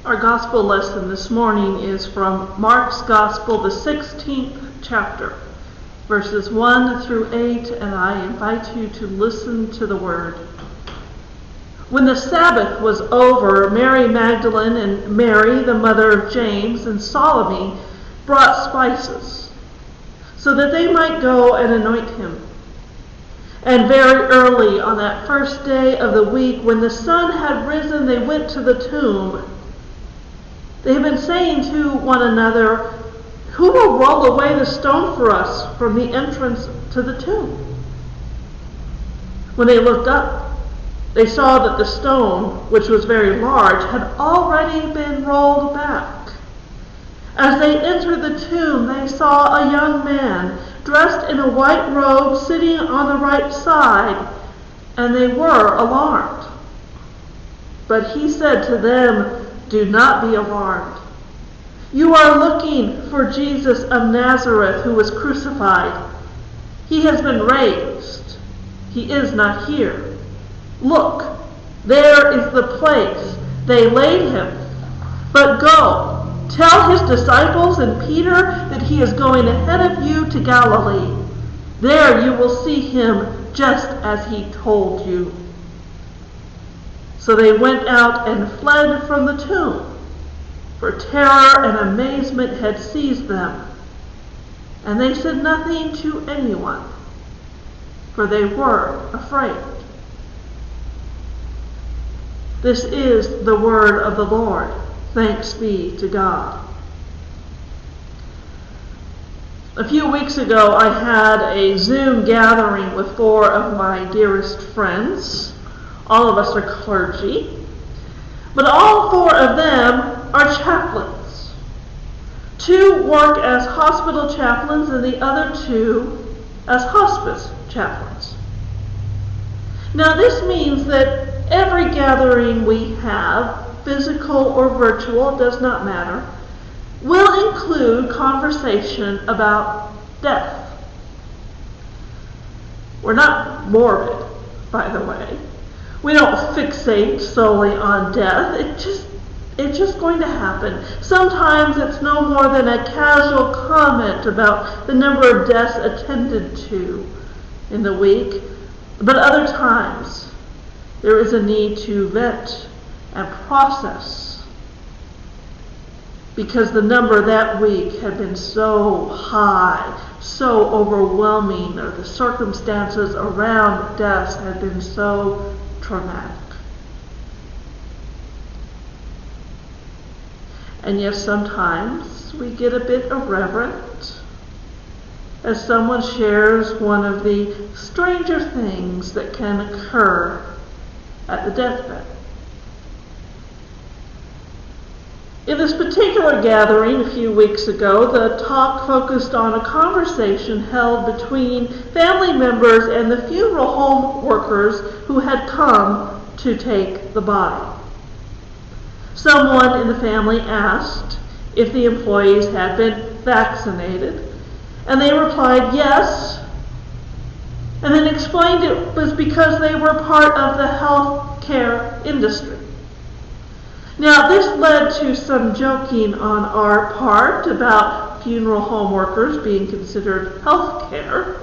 Our gospel lesson this morning is from Mark's Gospel, the 16th chapter, verses 1 through 8, and I invite you to listen to the word. When the Sabbath was over, Mary Magdalene and Mary, the mother of James, and Salome brought spices, so that they might go and anoint him. And very early on that first day of the week, when the sun had risen, they went to the tomb. They had been saying to one another, "Who will roll away the stone for us from the entrance to the tomb?" When they looked up, they saw that the stone, which was very large, had already been rolled back. As they entered the tomb, they saw a young man dressed in a white robe sitting on the right side, and they were alarmed. But he said to them, "Do not be alarmed. You are looking for Jesus of Nazareth who was crucified. He has been raised. He is not here. Look, there is the place they laid him. But go, tell his disciples and Peter that he is going ahead of you to Galilee. There you will see him just as he told you." So they went out and fled from the tomb, for terror and amazement had seized them. And they said nothing to anyone, for they were afraid. This is the word of the Lord. Thanks be to God. A few weeks ago, I had a Zoom gathering with 4 of my dearest friends. All of us are clergy, but all 4 of them are chaplains. 2 work as hospital chaplains and the other 2 as hospice chaplains. Now this means that every gathering we have, physical or virtual, does not matter, will include conversation about death. We're not morbid, by the way. We don't fixate solely on death. It's just going to happen. Sometimes it's no more than a casual comment about the number of deaths attended to in the week. But other times, there is a need to vet and process, because the number that week had been so high, so overwhelming, or the circumstances around deaths had been so traumatic. And yet sometimes we get a bit irreverent as someone shares one of the stranger things that can occur at the deathbed. In this particular gathering a few weeks ago, the talk focused on a conversation held between family members and the funeral home workers who had come to take the body. Someone in the family asked if the employees had been vaccinated, and they replied yes, and then explained it was because they were part of the healthcare industry. Now, this led to some joking on our part about funeral home workers being considered health care.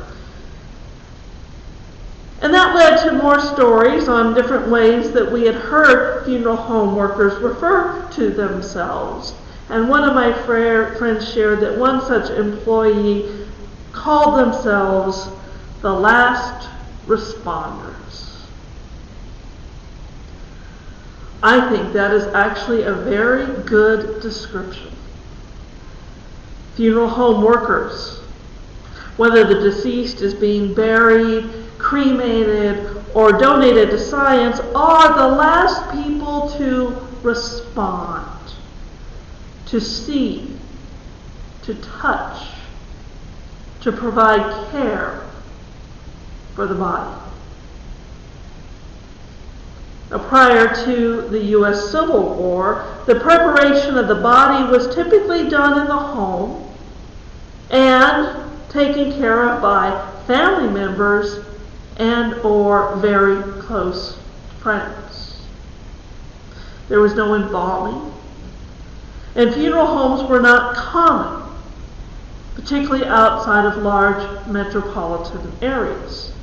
And that led to more stories on different ways that we had heard funeral home workers refer to themselves. And one of my friends shared that one such employee called themselves the last responders. I think that is actually a very good description. Funeral home workers, whether the deceased is being buried, cremated, or donated to science, are the last people to respond, to see, to touch, to provide care for the body. Now, prior to the U.S. Civil War, the preparation of the body was typically done in the home and taken care of by family members and or very close friends. There was no embalming, And funeral homes were not common, particularly outside of large metropolitan areas.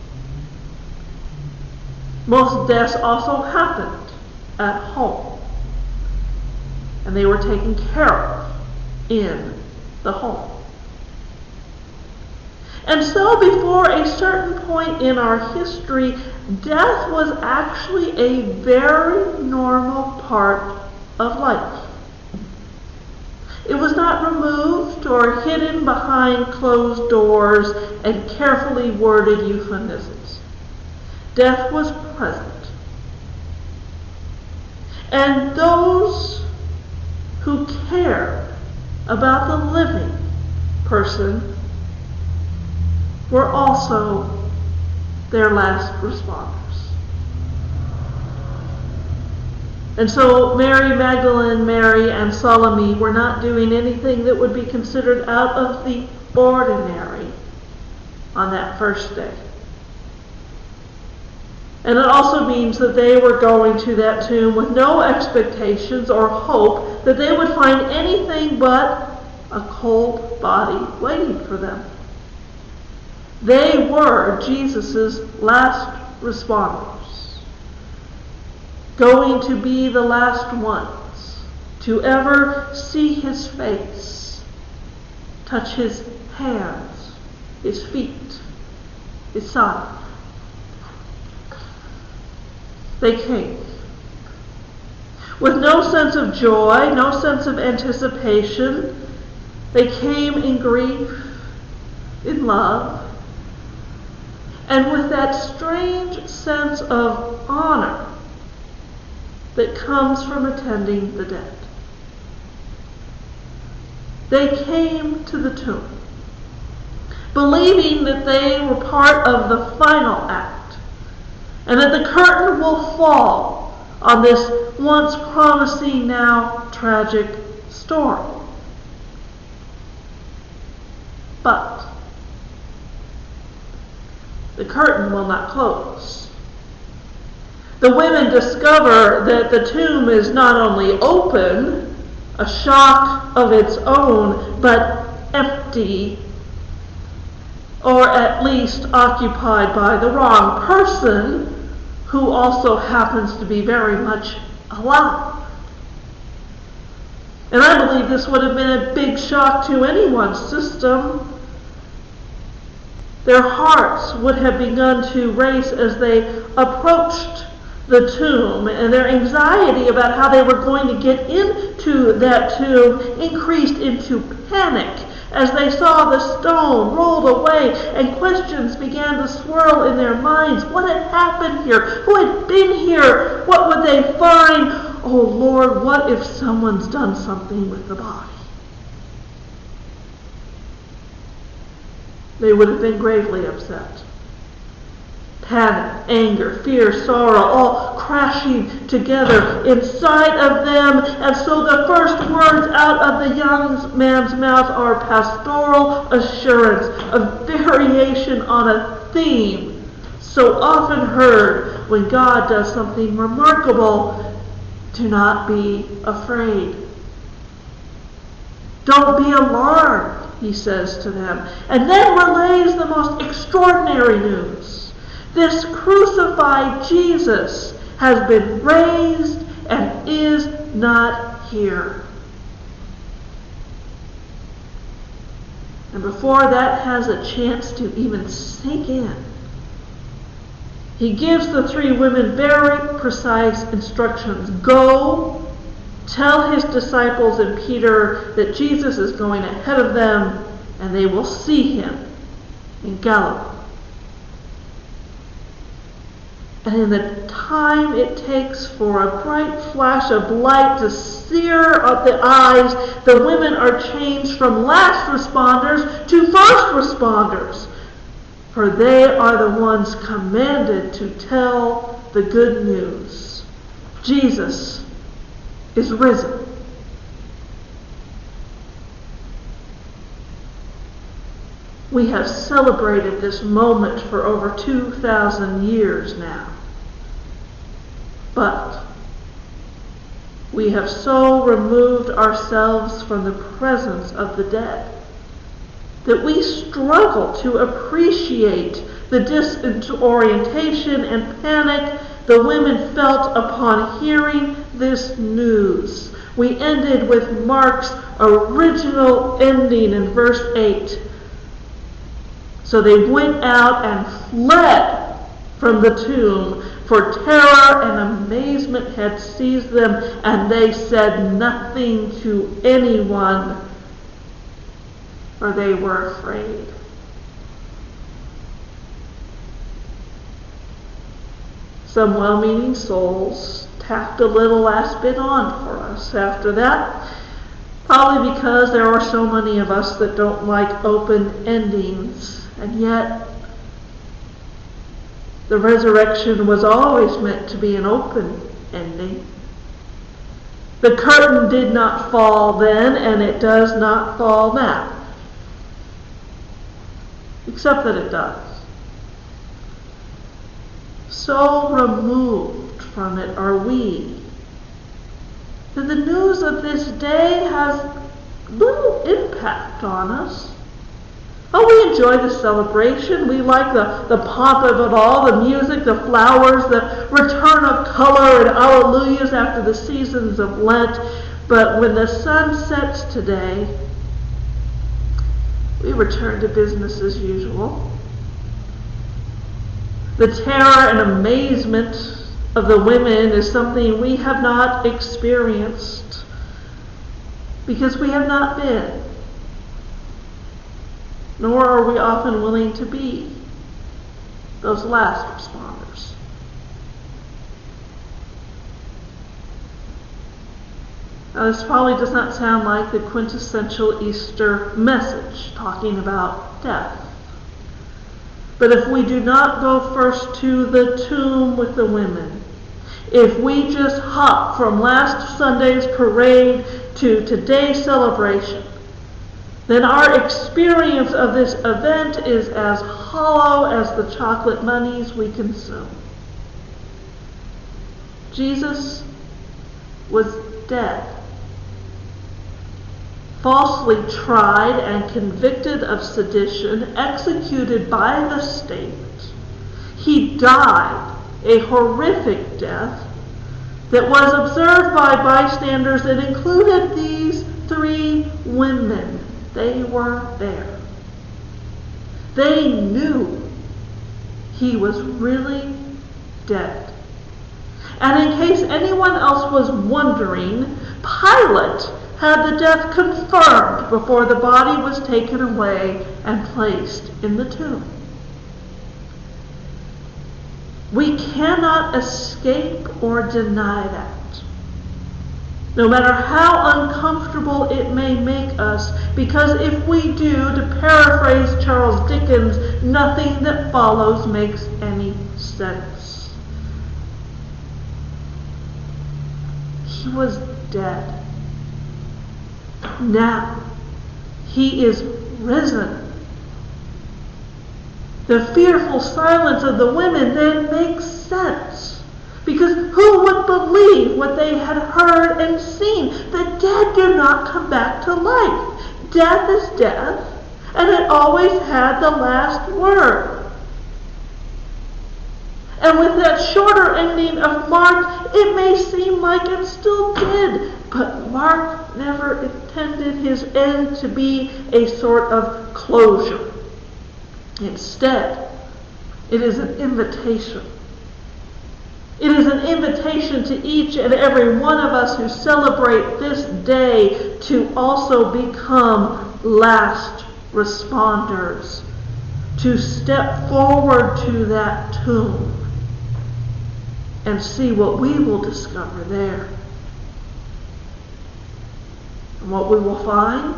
Most deaths also happened at home, and they were taken care of in the home. And so before a certain point in our history, death was actually a very normal part of life. It was not removed or hidden behind closed doors and carefully worded euphemisms. Death was present. And those who cared about the living person were also their last responders. And so Mary Magdalene, Mary, and Salome were not doing anything that would be considered out of the ordinary on that first day. And it also means that they were going to that tomb with no expectations or hope that they would find anything but a cold body waiting for them. They were Jesus' last responders, going to be the last ones to ever see his face, touch his hands, his feet, his side. They came with no sense of joy, no sense of anticipation. They came in grief, in love, and with that strange sense of honor that comes from attending the dead. They came to the tomb, believing that they were part of the final act, and that the curtain will fall on this once promising, now tragic story. But the curtain will not close. The women discover that the tomb is not only open, a shock of its own, but empty, or at least occupied by the wrong person, who also happens to be very much alive. And I believe this would have been a big shock to anyone's system. Their hearts would have begun to race as they approached the tomb, and their anxiety about how they were going to get into that tomb increased into panic as they saw the stone rolled away, and questions began to swirl in their minds. What had happened here? Who had been here? What would they find? Oh Lord, what if someone's done something with the body? They would have been gravely upset. Panic, anger, fear, sorrow, all crashing together inside of them. And so the first words out of the young man's mouth are pastoral assurance, a variation on a theme so often heard when God does something remarkable. Do not be afraid. Don't be alarmed, he says to them. And then relays the most extraordinary news. This crucified Jesus has been raised and is not here. And before that has a chance to even sink in, he gives the three women very precise instructions. Go, tell his disciples and Peter that Jesus is going ahead of them, and they will see him in Galilee. And in the time it takes for a bright flash of light to sear up the eyes, the women are changed from last responders to first responders. For they are the ones commanded to tell the good news. Jesus is risen. We have celebrated this moment for over 2,000 years now. But we have so removed ourselves from the presence of the dead that we struggle to appreciate the disorientation and panic the women felt upon hearing this news. We ended with Mark's original ending in verse 8. So they went out and fled from the tomb, for terror and amazement had seized them, and they said nothing to anyone, for they were afraid. Some well-meaning souls tacked a little last bit on for us after that, probably because there are so many of us that don't like open endings, and yet the resurrection was always meant to be an open ending. The curtain did not fall then, and it does not fall now, except that it does. So removed from it are we that the news of this day has little impact on us. Oh, we enjoy the celebration. We like the pomp of it all, the music, the flowers, the return of color and alleluias after the seasons of Lent. But when the sun sets today, we return to business as usual. The terror and amazement of the women is something we have not experienced because we have not been, nor are we often willing to be those last responders. Now, this probably does not sound like the quintessential Easter message talking about death. But if we do not go first to the tomb with the women, if we just hop from last Sunday's parade to today's celebration, then our experience of this event is as hollow as the chocolate bunnies we consume. Jesus was dead, falsely tried and convicted of sedition, executed by the state. He died a horrific death that was observed by bystanders that included these 3 women. They were there. They knew he was really dead. And in case anyone else was wondering, Pilate had the death confirmed before the body was taken away and placed in the tomb. We cannot escape or deny that, no matter how uncomfortable it may make us, because if we do, to paraphrase Charles Dickens, nothing that follows makes any sense. He was dead. Now, he is risen. The fearful silence of the women then makes sense, because who would believe what they had heard and seen? The dead do not come back to life. Death is death, and it always had the last word. And with that shorter ending of Mark, it may seem like it still did, but Mark never intended his end to be a sort of closure. Instead, it is an invitation. It is an invitation to each and every one of us who celebrate this day to also become last responders, to step forward to that tomb and see what we will discover there. And what we will find?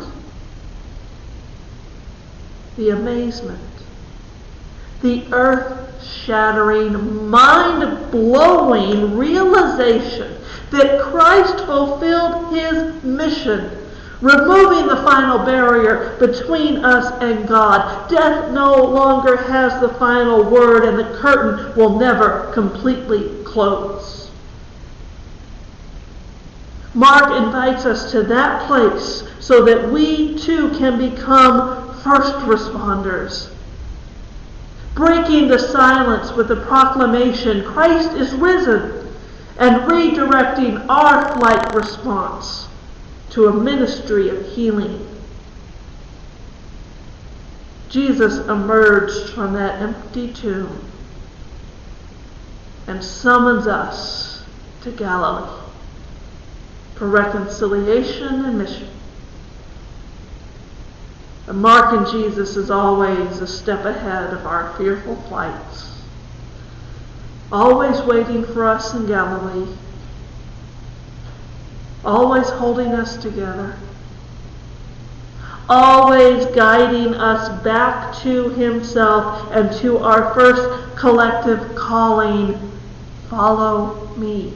The amazement, the earth-shattering, mind-blowing realization that Christ fulfilled his mission, removing the final barrier between us and God. Death no longer has the final word, and the curtain will never completely close. Mark invites us to that place so that we too can become first responders, breaking the silence with the proclamation, Christ is risen, and redirecting our flight response to a ministry of healing. Jesus emerged from that empty tomb and summons us to Galilee for reconciliation and mission. And Mark and Jesus is always a step ahead of our fearful flights, always waiting for us in Galilee, always holding us together, always guiding us back to himself and to our first collective calling, follow me.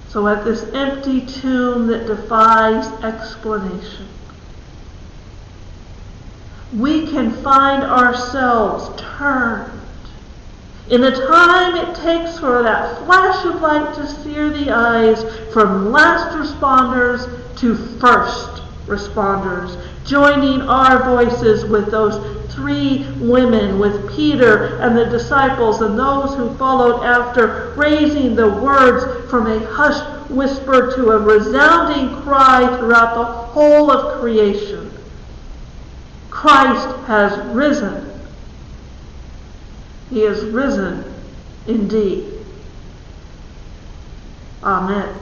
So at this empty tomb that defies explanation, we can find ourselves turned in the time it takes for that flash of light to sear the eyes from last responders to first responders, joining our voices with those 3 women, with Peter and the disciples and those who followed after, raising the words from a hushed whisper to a resounding cry throughout the whole of creation. Christ has risen. He is risen indeed. Amen.